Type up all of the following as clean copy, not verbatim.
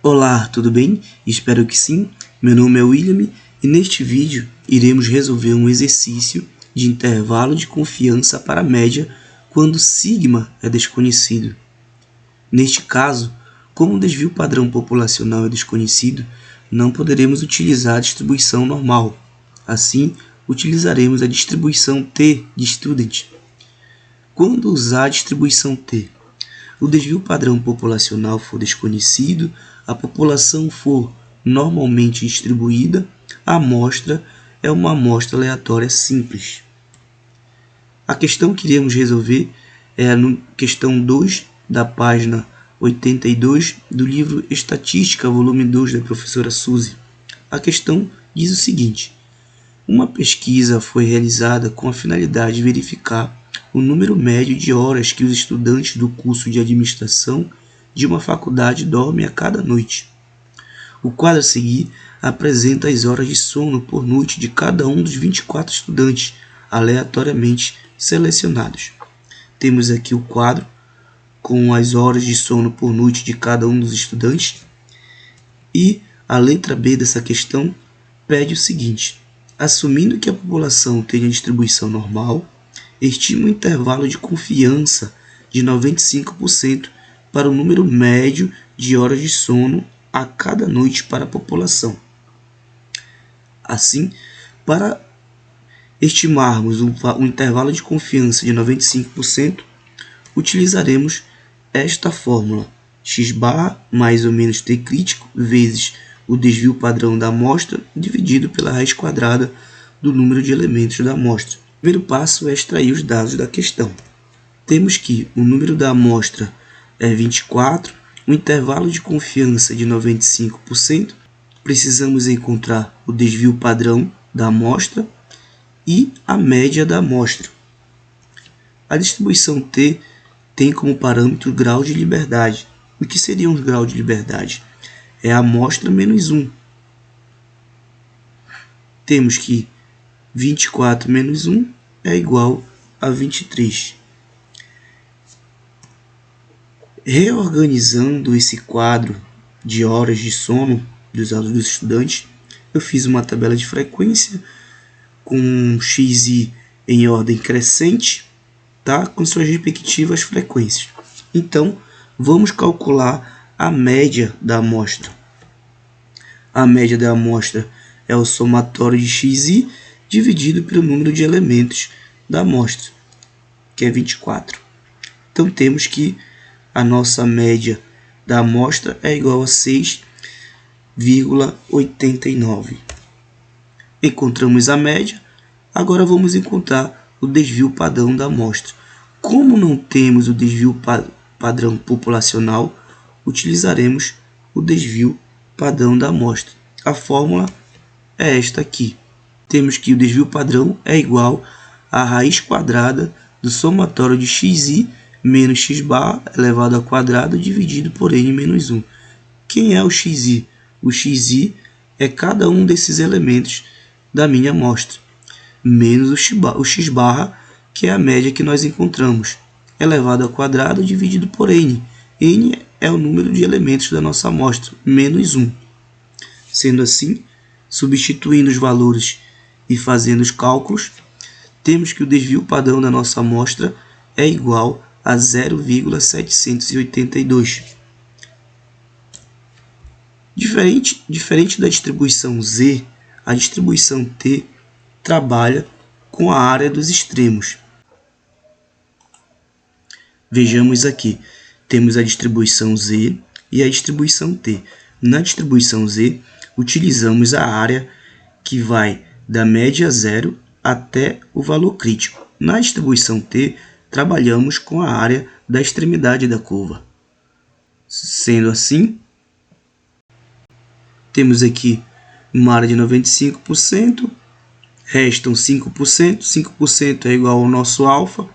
Olá, tudo bem? Espero que sim. Meu nome é William e neste vídeo iremos resolver um exercício de intervalo de confiança para a média quando sigma é desconhecido. Neste caso, como o desvio padrão populacional é desconhecido, não poderemos utilizar a distribuição normal. Assim, utilizaremos a distribuição T de student. Quando usar a distribuição T? O desvio padrão populacional for desconhecido, a população for normalmente distribuída, a amostra é uma amostra aleatória simples. A questão que iremos resolver é a questão 2 da página 82 do livro Estatística, volume 2, da professora Suzy. A questão diz o seguinte: uma pesquisa foi realizada com a finalidade de verificar o número médio de horas que os estudantes do curso de administração de uma faculdade dormem a cada noite. O quadro a seguir apresenta as horas de sono por noite de cada um dos 24 estudantes, aleatoriamente selecionados. Temos aqui o quadro com as horas de sono por noite de cada um dos estudantes e a letra B dessa questão pede o seguinte: assumindo que a população tenha distribuição normal, estima um intervalo de confiança de 95% para o número médio de horas de sono a cada noite para a população. Assim, para estimarmos um intervalo de confiança de 95%, utilizaremos esta fórmula: x barra mais ou menos t crítico vezes o desvio padrão da amostra dividido pela raiz quadrada do número de elementos da amostra. O primeiro passo é extrair os dados da questão. Temos que o número da amostra é 24, o intervalo de confiança de 95%, precisamos encontrar o desvio padrão da amostra e a média da amostra. A distribuição T tem como parâmetro o grau de liberdade. O que seria um grau de liberdade? É a amostra menos 1. Temos que 24 menos 1 é igual a 23. Reorganizando esse quadro de horas de sono dos estudantes, eu fiz uma tabela de frequência com xi em ordem crescente, tá? Com suas respectivas frequências. Então, vamos calcular a média da amostra. A média da amostra é o somatório de xi dividido pelo número de elementos da amostra, que é 24. Então, temos que a nossa média da amostra é igual a 6,89. Encontramos a média, agora vamos encontrar o desvio padrão da amostra. Como não temos o desvio padrão populacional, utilizaremos o desvio padrão da amostra. A fórmula é esta aqui. Temos que o desvio padrão é igual à raiz quadrada do somatório de xi menos x barra elevado ao quadrado dividido por n menos 1. Quem é o xi? O xi é cada um desses elementos da minha amostra, menos o x barra, que é a média que nós encontramos, elevado ao quadrado dividido por n. N é o número de elementos da nossa amostra, menos 1. Sendo assim, substituindo os valores e fazendo os cálculos, temos que o desvio padrão da nossa amostra é igual a 0,782. Diferente da distribuição Z, a distribuição T trabalha com a área dos extremos. Vejamos aqui, temos a distribuição Z e a distribuição T. Na distribuição Z, utilizamos a área que vai da média zero até o valor crítico. Na distribuição T, trabalhamos com a área da extremidade da curva. Sendo assim, temos aqui uma área de 95%, restam 5%, 5% é igual ao nosso alfa.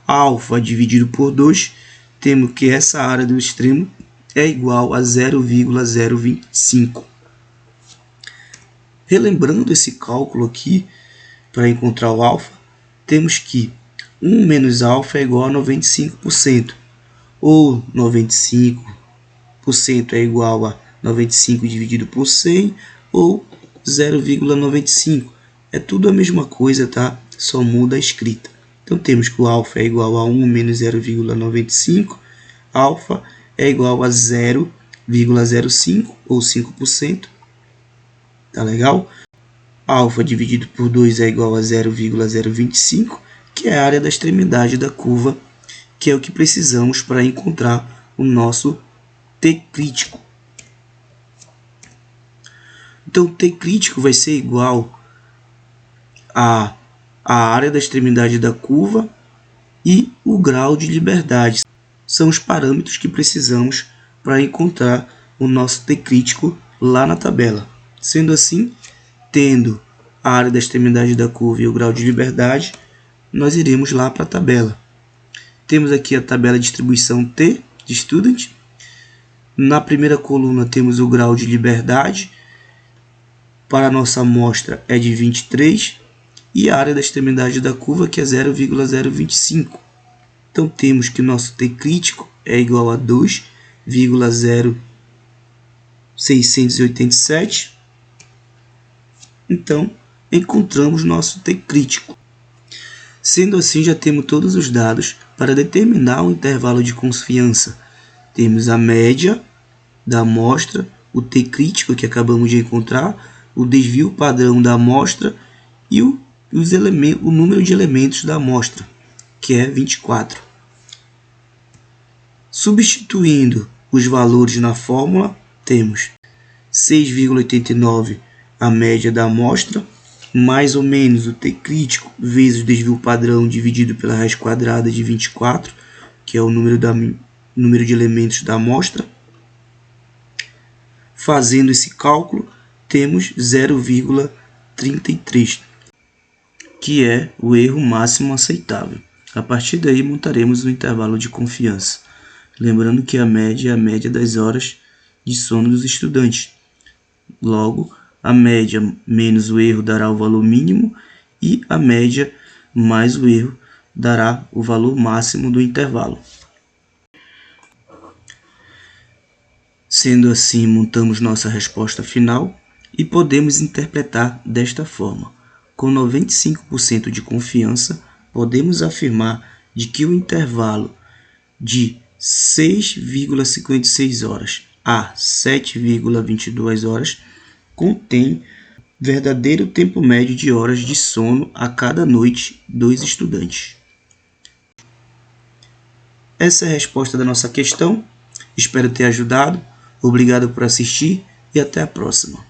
Alfa dividido por 2, temos que essa área do extremo é igual a 0,025. Relembrando esse cálculo aqui, para encontrar o alfa, temos que 1 menos alfa é igual a 95%, ou 95% é igual a 0,95 dividido por 100 ou 0,95. É tudo a mesma coisa, tá? Só muda a escrita. Então temos que o alfa é igual a 1 menos 0,95. Alfa é igual a 0,05 ou 5%. Tá legal? Alfa dividido por 2 é igual a 0,025, que é a área da extremidade da curva, que é o que precisamos para encontrar o nosso T crítico. Então, o T crítico vai ser igual a área da extremidade da curva e o grau de liberdade. São os parâmetros que precisamos para encontrar o nosso T crítico lá na tabela. Sendo assim, tendo a área da extremidade da curva e o grau de liberdade, nós iremos lá para a tabela. Temos aqui a tabela de distribuição T de student. Na primeira coluna temos o grau de liberdade. Para a nossa amostra é de 23. E a área da extremidade da curva, que é 0,025. Então temos que o nosso T crítico é igual a 2,0687. Então, encontramos nosso T crítico. Sendo assim, já temos todos os dados para determinar o intervalo de confiança. Temos a média da amostra, o T crítico que acabamos de encontrar, o desvio padrão da amostra e o número de elementos da amostra, que é 24. Substituindo os valores na fórmula, temos 6,89 a média da amostra, mais ou menos o T crítico vezes o desvio padrão dividido pela raiz quadrada de 24, que é o número de elementos da amostra. Fazendo esse cálculo, temos 0,33, que é o erro máximo aceitável. A partir daí, montaremos o intervalo de confiança. Lembrando que a média é a média das horas de sono dos estudantes. Logo, a média menos o erro dará o valor mínimo e a média mais o erro dará o valor máximo do intervalo. Sendo assim, montamos nossa resposta final e podemos interpretar desta forma. Com 95% de confiança, podemos afirmar de que o intervalo de 6,56 horas a 7,22 horas contém verdadeiro tempo médio de horas de sono a cada noite dos estudantes. Essa é a resposta da nossa questão. Espero ter ajudado. Obrigado por assistir e até a próxima.